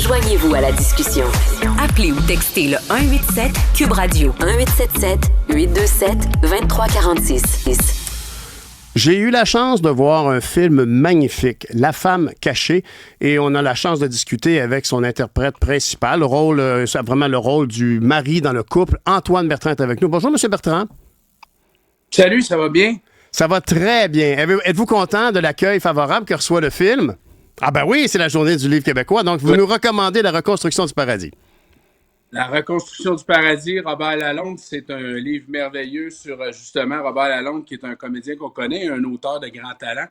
Joignez-vous à la discussion. Appelez ou textez le 187 Cube Radio 1877 827 2346. J'ai eu la chance de voir un film magnifique, La femme cachée, et on a la chance de discuter avec son interprète principal, c'est vraiment le rôle du mari dans le couple. Antoine Bertrand est avec nous. Bonjour, M. Bertrand. Salut, ça va bien? Ça va très bien. Êtes-vous content de l'accueil favorable que reçoit le film? Ah ben oui, c'est la journée du livre québécois, donc vous nous recommandez La reconstruction du paradis. La reconstruction du paradis, Robert Lalonde, c'est un livre merveilleux sur justement Robert Lalonde, qui est un comédien qu'on connaît, un auteur de grand talent.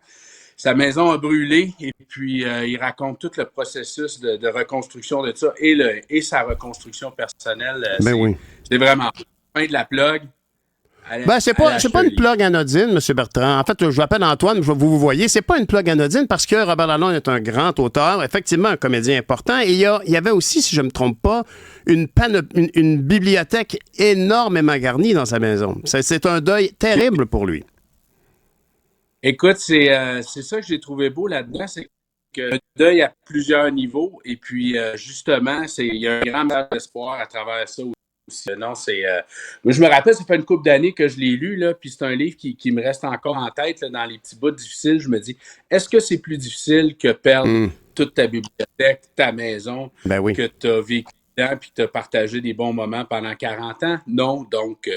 Sa maison a brûlé et puis il raconte tout le processus de reconstruction de ça et sa reconstruction personnelle. C'est vraiment fin de la plug. C'est pas une plug anodine, M. Bertrand. En fait, je m'appelle Antoine, vous voyez, c'est pas une plug anodine parce que Robert Lalonde est un grand auteur, effectivement un comédien important. Et il y avait aussi, si je ne me trompe pas, une bibliothèque énormément garnie dans sa maison. C'est un deuil terrible pour lui. Écoute, c'est ça que j'ai trouvé beau là-dedans, c'est que le deuil à plusieurs niveaux. Et puis, justement, il y a un grand message d'espoir à travers ça. Non, moi, je me rappelle, ça fait une couple d'années que je l'ai lu, là, puis c'est un livre qui me reste encore en tête, là, dans les petits bouts difficiles. Je me dis, est-ce que c'est plus difficile que perdre toute ta bibliothèque, ta maison, que tu as vécu dedans, puis que tu as partagé des bons moments pendant 40 ans? Non, donc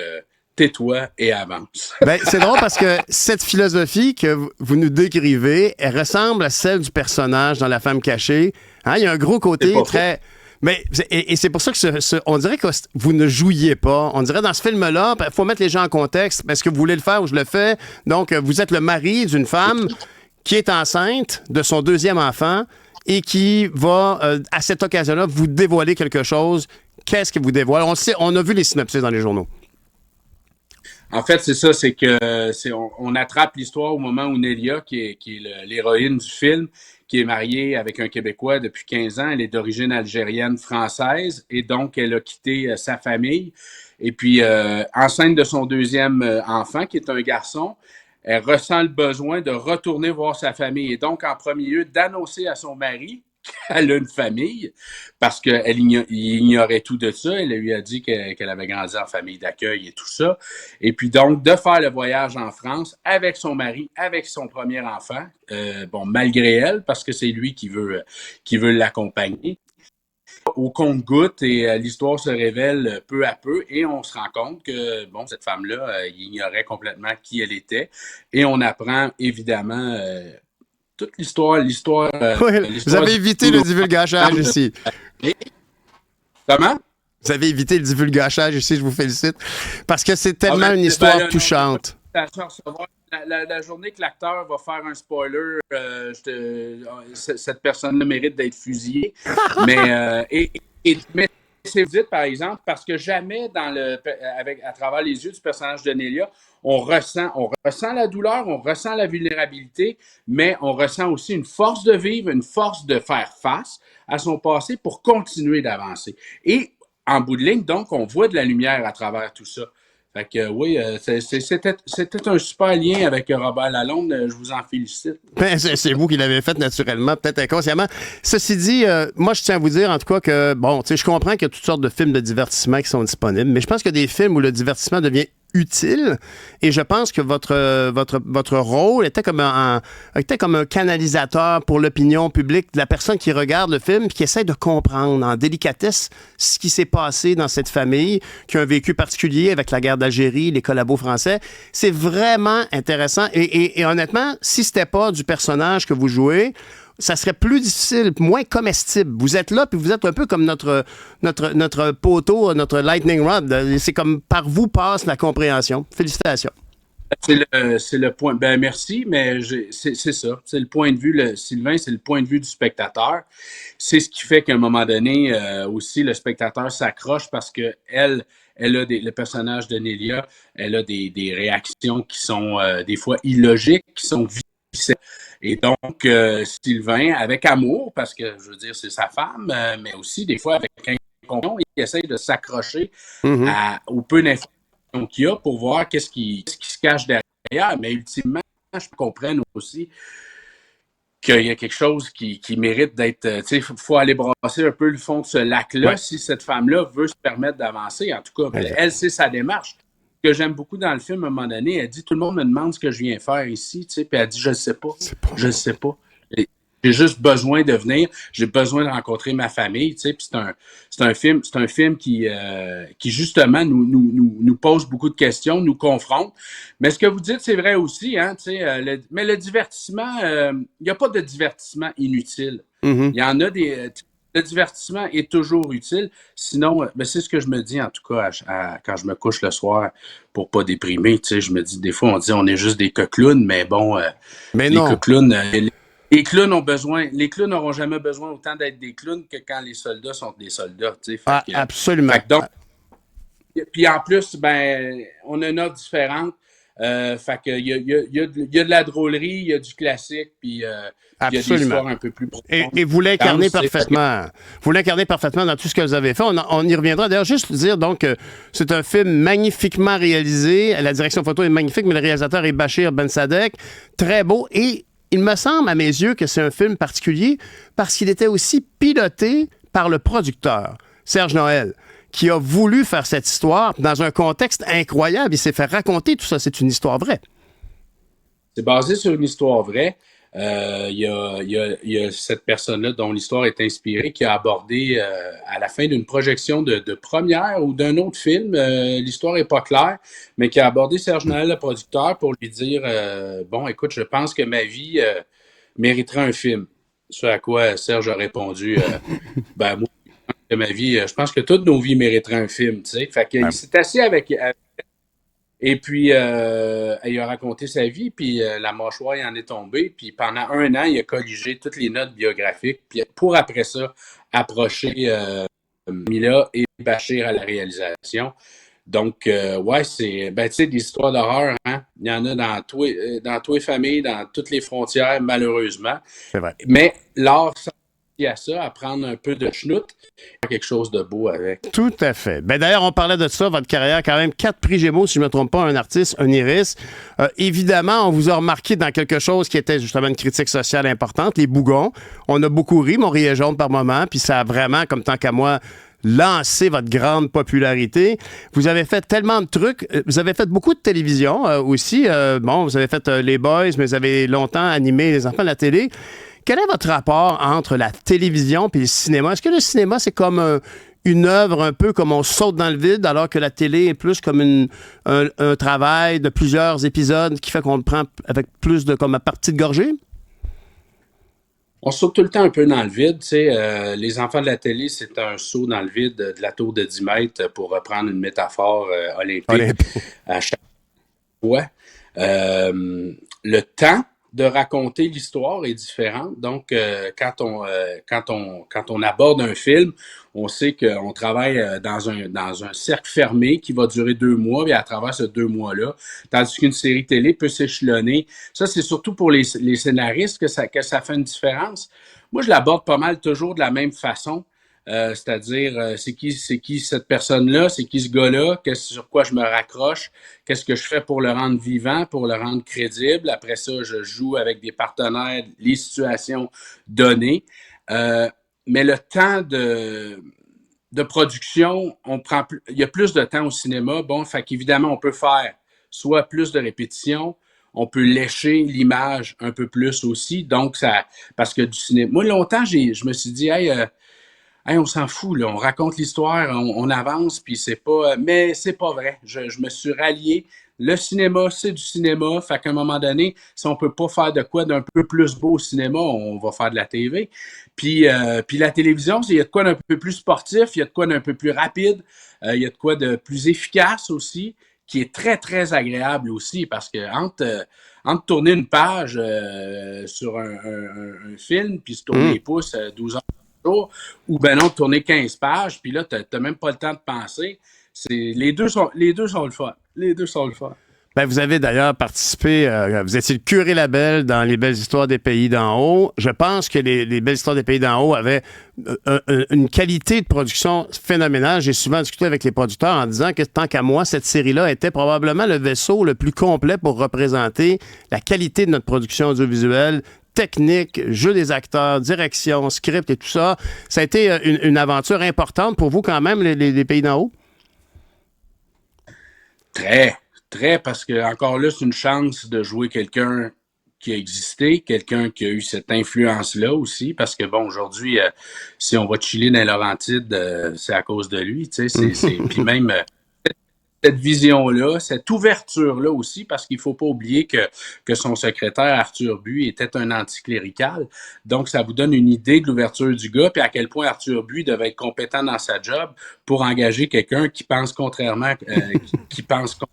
tais-toi et avance. C'est drôle parce que cette philosophie que vous nous décrivez, elle ressemble à celle du personnage dans La femme cachée. Hein, il y a un gros côté très... Mais c'est pour ça que on dirait que vous ne jouiez pas. On dirait dans ce film-là, il faut mettre les gens en contexte. Est-ce que vous voulez le faire ou je le fais? Donc, vous êtes le mari d'une femme qui est enceinte de son deuxième enfant et qui va, à cette occasion-là, vous dévoiler quelque chose. Qu'est-ce que vous dévoile? On a vu les synopsis dans les journaux. En fait, c'est ça, c'est que on attrape l'histoire au moment où Nélia, qui est l'héroïne du film, qui est mariée avec un Québécois depuis 15 ans. Elle est d'origine algérienne-française et donc elle a quitté sa famille. Et puis, enceinte de son deuxième enfant, qui est un garçon, elle ressent le besoin de retourner voir sa famille et donc, en premier lieu, d'annoncer à son mari qu'elle a une famille parce qu'elle ignorait tout de ça. Elle lui a dit qu'elle avait grandi en famille d'accueil et tout ça. Et puis donc, de faire le voyage en France avec son mari, avec son premier enfant, malgré elle, parce que c'est lui qui veut l'accompagner. Au compte-gouttes et l'histoire se révèle peu à peu et on se rend compte que, cette femme-là, il ignorait complètement qui elle était. Et on apprend, évidemment... toute l'histoire. Vous avez évité le divulgachage ici. Comment? Vous avez évité le divulgachage ici, je vous félicite. Parce que c'est tellement une histoire touchante. La journée que l'acteur va faire un spoiler, cette personne-là mérite d'être fusillée. Mais c'est dit, par exemple, parce que jamais à travers les yeux du personnage de Nélia, on ressent la douleur, on ressent la vulnérabilité, mais on ressent aussi une force de vivre, une force de faire face à son passé pour continuer d'avancer. Et en bout de ligne, donc, on voit de la lumière à travers tout ça. Fait que oui, c'était un super lien avec Robert Lalonde. Je vous en félicite. C'est vous qui l'avez fait naturellement, peut-être inconsciemment. Ceci dit, moi, je tiens à vous dire, en tout cas, que, je comprends qu'il y a toutes sortes de films de divertissement qui sont disponibles, mais je pense qu'il y a des films où le divertissement devient utile et je pense que votre rôle était comme un canalisateur pour l'opinion publique de la personne qui regarde le film et qui essaie de comprendre en délicatesse ce qui s'est passé dans cette famille qui a un vécu particulier avec la guerre d'Algérie, les collabos français. C'est vraiment intéressant et honnêtement, si c'était pas du personnage que vous jouez, ça serait plus difficile, moins comestible. Vous êtes là, puis vous êtes un peu comme notre poteau, notre lightning rod. C'est comme par vous passe la compréhension. Félicitations. C'est le point. Ben merci, mais c'est ça. C'est le point de vue, Sylvain, c'est le point de vue du spectateur. C'est ce qui fait qu'à un moment donné, aussi, le spectateur s'accroche parce que le personnage de Nélia, elle a des réactions qui sont des fois illogiques, qui sont viscérales. Et donc, Sylvain, avec amour, parce que, je veux dire, c'est sa femme, mais aussi, des fois, avec incompréhension, il essaie de s'accrocher au peu d'informations qu'il y a pour voir qu'est-ce qui se cache derrière. Mais ultimement, je comprends aussi qu'il y a quelque chose qui mérite d'être... tu sais, il faut aller brasser un peu le fond de ce lac-là si cette femme-là veut se permettre d'avancer. En tout cas, elle, c'est sa démarche. Ce que j'aime beaucoup dans le film, à un moment donné, elle dit « Tout le monde me demande ce que je viens faire ici. » Tu sais, puis elle dit « Je ne sais pas. Je ne sais pas. » J'ai juste besoin de venir, j'ai besoin de rencontrer ma famille, tu sais, puis c'est un film qui justement nous pose beaucoup de questions, nous confronte. Mais ce que vous dites, c'est vrai aussi, hein, tu sais, mais le divertissement, il n'y a pas de divertissement inutile. Il y en a le divertissement est toujours utile. Sinon, c'est ce que je me dis, en tout cas, quand je me couche le soir pour pas déprimer, tu sais, je me dis, des fois, on dit on est juste des coquelounes, mais bon, mais les non. coquelounes, les clowns n'auront jamais besoin autant d'être des clowns que quand les soldats sont des soldats. Absolument. Donc, puis en plus, on a une offre différente. Fait que il y a de la drôlerie, il y a du classique, puis il y a des histoires un peu plus profondes. Et vous l'incarnez parfaitement. Vous l'incarnez parfaitement dans tout ce que vous avez fait. On y reviendra. D'ailleurs, juste dire donc c'est un film magnifiquement réalisé. La direction photo est magnifique, mais le réalisateur est Bachir Bensadek. Très beau. Et il me semble, à mes yeux, que c'est un film particulier parce qu'il était aussi piloté par le producteur, Serge Noël, qui a voulu faire cette histoire dans un contexte incroyable. Il s'est fait raconter tout ça. C'est une histoire vraie. C'est basé sur une histoire vraie. Il y a cette personne-là dont l'histoire est inspirée qui a abordé à la fin d'une projection de première ou d'un autre film, l'histoire n'est pas claire, mais qui a abordé Serge Noël, le producteur, pour lui dire bon, écoute, je pense que ma vie mériterait un film. Ce à quoi Serge a répondu moi, je pense que toutes nos vies mériteraient un film, tu sais. Fait qu'il s'est assis avec et puis, il a raconté sa vie, puis la mâchoire il en est tombée, puis pendant 1 an, il a colligé toutes les notes biographiques, puis pour après ça, approcher Mila et Bachir à la réalisation. Donc, c'est, tu sais, des histoires d'horreur, hein? Il y en a dans toutes les familles, dans toutes les frontières, malheureusement. C'est vrai. Mais l'art, à ça, à prendre un peu de schnout, quelque chose de beau avec. Tout à fait. D'ailleurs, on parlait de ça, votre carrière, quand même 4 prix Gémeaux, si je ne me trompe pas, un artiste, un Iris. Évidemment, on vous a remarqué dans quelque chose qui était justement une critique sociale importante, les bougons. On a beaucoup ri, mon riait jaune par moment, puis ça a vraiment, comme tant qu'à moi, lancé votre grande popularité. Vous avez fait tellement de trucs. Vous avez fait beaucoup de télévision aussi. Vous avez fait Les Boys, mais vous avez longtemps animé Les Enfants de la télé. Quel est votre rapport entre la télévision et le cinéma? Est-ce que le cinéma, c'est comme une œuvre un peu comme on saute dans le vide, alors que la télé est plus comme un travail de plusieurs épisodes qui fait qu'on le prend avec plus de comme à partie de gorgée? On saute tout le temps un peu dans le vide. Tu sais, Les Enfants de la télé, c'est un saut dans le vide de la tour de 10 mètres, pour reprendre une métaphore olympique à chaque fois. Le temps de raconter l'histoire est différent. Donc, quand on aborde un film, on sait qu'on travaille dans un cercle fermé qui va durer 2 mois, et à travers ces 2 mois-là, tandis qu'une série télé peut s'échelonner. Ça, c'est surtout pour les scénaristes que ça fait une différence. Moi, je l'aborde pas mal toujours de la même façon. C'est-à-dire, c'est qui cette personne-là, c'est qui ce gars-là, sur quoi je me raccroche, qu'est-ce que je fais pour le rendre vivant, pour le rendre crédible. Après ça, je joue avec des partenaires, les situations données. Mais le temps de production, il y a plus de temps au cinéma. Bon, fait qu'évidemment, on peut faire soit plus de répétitions, on peut lécher l'image un peu plus aussi. Donc, parce que du cinéma... Moi, longtemps, je me suis dit, on s'en fout, là, on raconte l'histoire, on avance, puis c'est pas... Mais c'est pas vrai. Je me suis rallié. Le cinéma, c'est du cinéma. Fait qu'à un moment donné, si on peut pas faire de quoi d'un peu plus beau au cinéma, on va faire de la TV. Puis la télévision, il y a de quoi d'un peu plus sportif, il y a de quoi d'un peu plus rapide, il y a de quoi de plus efficace aussi, qui est très, très agréable aussi, parce que entre tourner une page sur un film, puis se tourner les pouces 12 heures par jour, ou ben non, tourner 15 pages, puis là, t'as même pas le temps de penser. Les deux sont le fun. Les deux sont le fun. Vous avez d'ailleurs participé, vous étiez le curé Labelle dans Les Belles Histoires des Pays d'en haut. Je pense que les Belles Histoires des Pays d'en haut avaient une qualité de production phénoménale. J'ai souvent discuté avec les producteurs en disant que tant qu'à moi, cette série-là était probablement le vaisseau le plus complet pour représenter la qualité de notre production audiovisuelle technique, jeu des acteurs, direction, script et tout ça. Ça a été une aventure importante pour vous quand même, les Pays d'en haut? Très, très, parce que encore là, c'est une chance de jouer quelqu'un qui a existé, quelqu'un qui a eu cette influence-là aussi, parce que bon, aujourd'hui, si on va chiller dans les Laurentides, c'est à cause de lui, tu sais, puis même cette vision-là, cette ouverture-là aussi, parce qu'il faut pas oublier que son secrétaire, Arthur Buis, était un anticlérical, donc ça vous donne une idée de l'ouverture du gars, puis à quel point Arthur Buis devait être compétent dans sa job pour engager quelqu'un qui pense contrairement, qui pense tout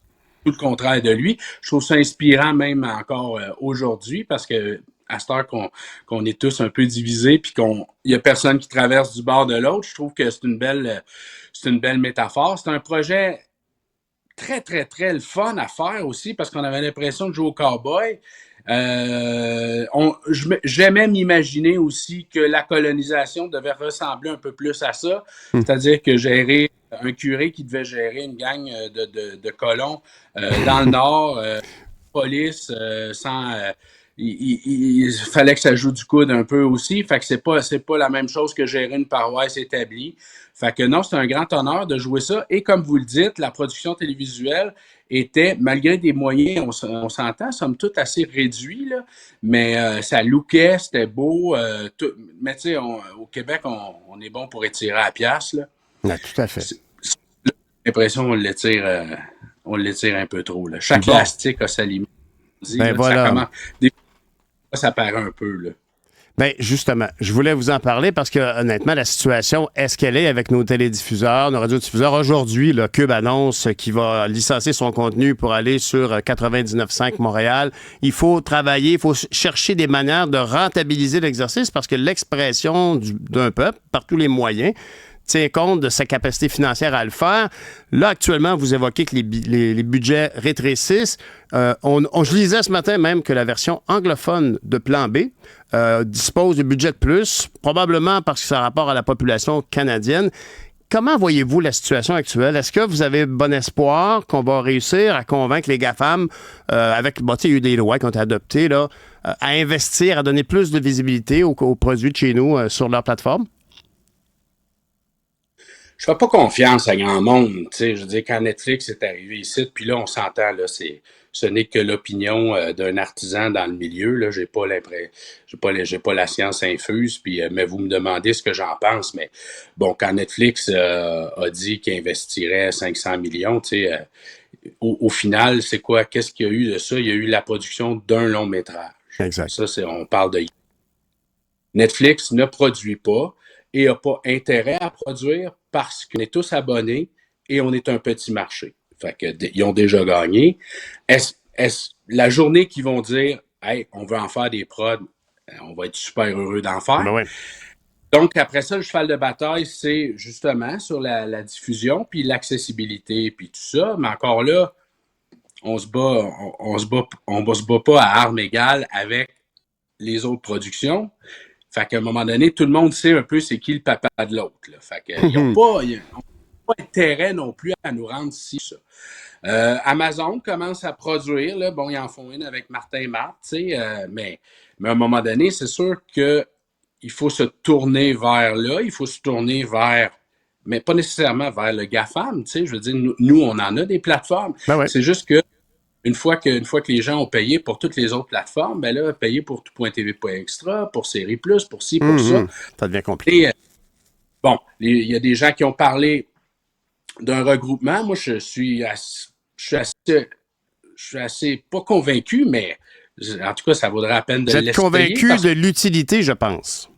le contraire de lui. Je trouve ça inspirant même encore aujourd'hui parce que à cette heure qu'on est tous un peu divisés puis qu'il y a personne qui traverse du bord de l'autre, je trouve que c'est une belle métaphore. C'est un projet très, très, très le fun à faire aussi parce qu'on avait l'impression de jouer au cowboy. J'aimais m'imaginer aussi que la colonisation devait ressembler un peu plus à ça, c'est-à-dire que gérer un curé qui devait gérer une gang de colons dans le nord, police, il fallait que ça joue du coude un peu aussi, fait que c'est pas la même chose que gérer une paroisse établie. Fait que non, c'est un grand honneur de jouer ça. Et comme vous le dites, la production télévisuelle était, malgré des moyens, on s'entend, somme toute assez réduits, là, mais ça lookait, c'était beau. Mais tu sais, au Québec, on est bon pour étirer à la pièce. Là. Ouais, tout à fait. J'ai l'impression qu'on l'étire un peu trop. Là. Chaque élastique a sa limite. Ben voilà. Des fois, ça paraît un peu, là. Bien, justement, je voulais vous en parler parce que, honnêtement, la situation est ce qu'elle est avec nos télédiffuseurs, nos radiodiffuseurs. Aujourd'hui, le Cube annonce qu'il va licencier son contenu pour aller sur 99.5 Montréal. Il faut travailler, il faut chercher des manières de rentabiliser l'exercice parce que l'expression d'un peuple, par tous les moyens, tient compte de sa capacité financière à le faire. Là, actuellement, vous évoquez que les budgets rétrécissent. Je lisais ce matin même que la version anglophone de Plan B dispose de budget de plus, probablement parce que ça a rapport à la population canadienne. Comment voyez-vous la situation actuelle? Est-ce que vous avez bon espoir qu'on va réussir à convaincre les GAFAM, il y a eu des lois qui ont été adoptées, là, à investir, à donner plus de visibilité aux produits de chez nous sur leur plateforme? Je fais pas confiance à grand monde, tu sais, je veux dire, quand Netflix est arrivé ici, puis là, on s'entend, là, ce n'est que l'opinion d'un artisan dans le milieu, là, j'ai pas la science infuse, puis, mais vous me demandez ce que j'en pense, mais bon, quand Netflix a dit qu'il investirait 500 millions, tu sais, au final, c'est quoi, qu'est-ce qu'il y a eu de ça? Il y a eu la production d'un long métrage. Exact. Ça, on parle de... Netflix ne produit pas, et n'a pas intérêt à produire parce qu'on est tous abonnés et on est un petit marché. Fait que ils ont déjà gagné. Est-ce la journée qu'ils vont dire « Hey, on veut en faire des prods », on va être super heureux d'en faire. Ben ouais. Donc, après ça, le cheval de bataille, c'est justement sur la diffusion, puis l'accessibilité, puis tout ça. Mais encore là, on se bat pas à armes égales avec les autres productions. Fait qu'à un moment donné, tout le monde sait un peu c'est qui le papa de l'autre. Là. Fait qu'ils n'ont pas intérêt non plus à nous rendre si ça. Amazon commence à produire. Là, bon, ils en font une avec Martin et Marthe, tu sais, mais à un moment donné, c'est sûr qu'il faut se tourner vers là. Il faut se tourner vers, mais pas nécessairement vers le GAFAM. Tu sais, je veux dire, nous, on en a des plateformes. Ben ouais. C'est juste que une fois que les gens ont payé pour toutes les autres plateformes, ben là, payer pour tout.tv.extra, pour Série Plus, pour ci, pour ça. Ça devient compliqué. Et, bon, il y a des gens qui ont parlé d'un regroupement. Moi, je suis assez pas convaincu, mais en tout cas, ça vaudrait la peine de l'essayer. Vous êtes convaincu de l'utilité, je pense.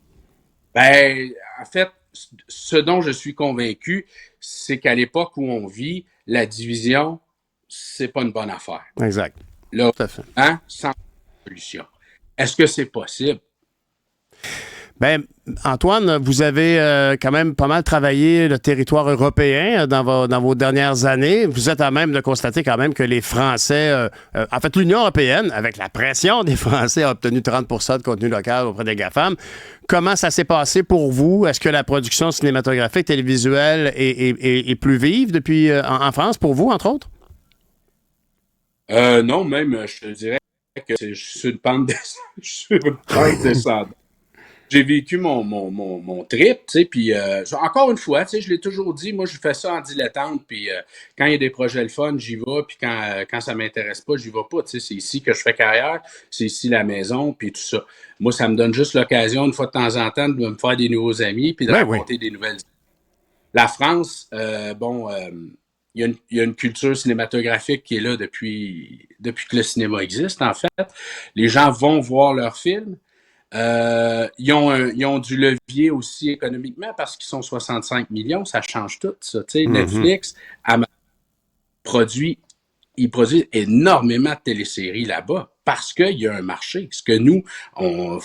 Ben, en fait, ce dont je suis convaincu, c'est qu'à l'époque où on vit, la division, c'est pas une bonne affaire. Exact. Là, sans solution. Est-ce que c'est possible? Bien, Antoine, vous avez quand même pas mal travaillé le territoire européen dans vos dernières années. Vous êtes à même de constater quand même que les Français, en fait, l'Union européenne, avec la pression des Français, a obtenu 30 % de contenu local auprès des GAFAM. Comment ça s'est passé pour vous? Est-ce que la production cinématographique, télévisuelle est plus vive depuis en France pour vous, entre autres? Non, même, je te dirais que je suis sur une pente descendante. J'ai vécu mon trip, tu sais, puis encore une fois, tu sais, je l'ai toujours dit, moi, je fais ça en dilettante, puis quand il y a des projets le fun, j'y vais, puis quand ça m'intéresse pas, j'y vais pas, tu sais, c'est ici que je fais carrière, c'est ici la maison, puis tout ça. Moi, ça me donne juste l'occasion, une fois de temps en temps, de me faire des nouveaux amis, puis de raconter des nouvelles. La France, il y a une culture cinématographique qui est là depuis que le cinéma existe, en fait. Les gens vont voir leurs films. Ils ont du levier aussi économiquement parce qu'ils sont 65 millions, ça change tout, ça. Tu sais, Netflix il produit énormément de téléséries là-bas parce qu'il y a un marché. Ce que nous, on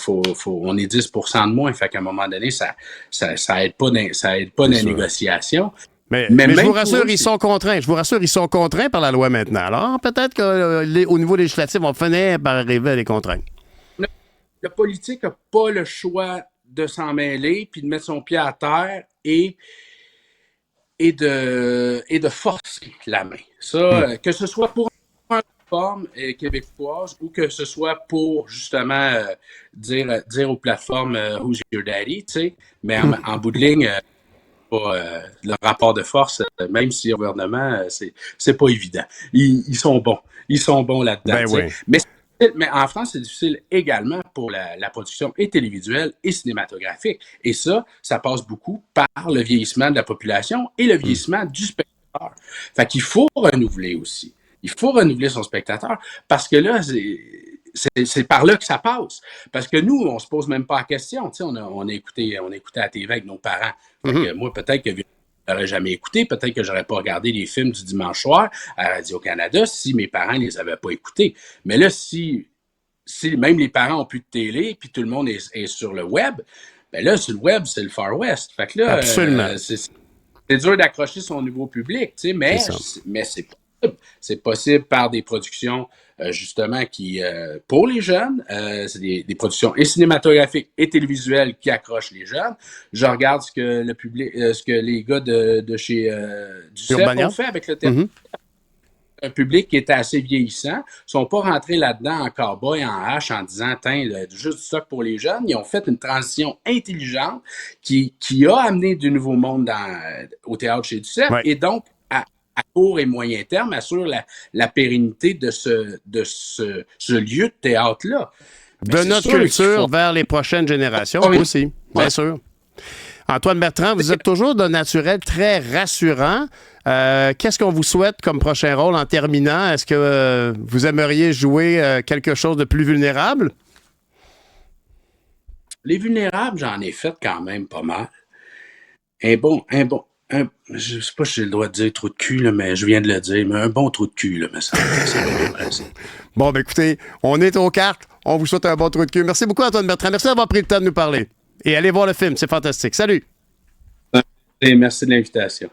est 10% de moins, fait qu'à un moment donné, ça aide pas dans les négociations. Mais je vous rassure, ils sont contraints. Je vous rassure, ils sont contraints par la loi maintenant. Alors, peut-être qu'au niveau législatif, on finit par arriver à les contraindre. Le politique n'a pas le choix de s'en mêler puis de mettre son pied à terre et de forcer la main. Ça, que ce soit pour une plateforme québécoise ou que ce soit pour justement dire aux plateformes Who's Your Daddy, tu sais, mais en bout de ligne, le rapport de force, même si le gouvernement, c'est pas évident. Ils sont bons. Ils sont bons là-dedans. Ben oui. Mais en France, c'est difficile également pour la production et télévisuelle et cinématographique. Et ça passe beaucoup par le vieillissement de la population et le vieillissement du spectateur. Fait qu'il faut renouveler aussi. Il faut renouveler son spectateur parce que là, c'est par là que ça passe. Parce que nous, on se pose même pas la question. Tu sais, on a écouté à la TV avec nos parents. Fait que moi, peut-être que je n'aurais jamais écouté. Peut-être que je n'aurais pas regardé les films du dimanche soir à Radio-Canada si mes parents ne les avaient pas écoutés. Mais là, si même les parents n'ont plus de télé puis tout le monde est sur le web, ben là, sur le web, c'est le Far West. Fait que là, c'est dur d'accrocher son nouveau public, tu sais, mais c'est possible. C'est possible par des productions justement qui, pour les jeunes, c'est des productions et cinématographiques et télévisuelles qui accrochent les jeunes. Je regarde ce que le public, ce que les gars de chez Duceppe ont fait avec le thème. Un public qui était assez vieillissant, ne sont pas rentrés là-dedans en cowboy, en hache, en disant juste du stock pour les jeunes. Ils ont fait une transition intelligente qui a amené du nouveau monde au théâtre chez Duceppe et donc à court et moyen terme, assure la pérennité de ce lieu de théâtre-là. De notre culture vers les prochaines générations aussi, bien sûr. Antoine Bertrand, vous êtes toujours d'un naturel très rassurant. Qu'est-ce qu'on vous souhaite comme prochain rôle en terminant? Est-ce que vous aimeriez jouer quelque chose de plus vulnérable? Les vulnérables, j'en ai fait quand même pas mal. Je sais pas si j'ai le droit de dire trou de cul, là, mais je viens de le dire, mais un bon trou de cul, là, mais ça Bon, ben écoutez, on est aux cartes. On vous souhaite un bon trou de cul. Merci beaucoup, Antoine Bertrand. Merci d'avoir pris le temps de nous parler. Et allez voir le film, c'est fantastique. Salut! Merci de l'invitation.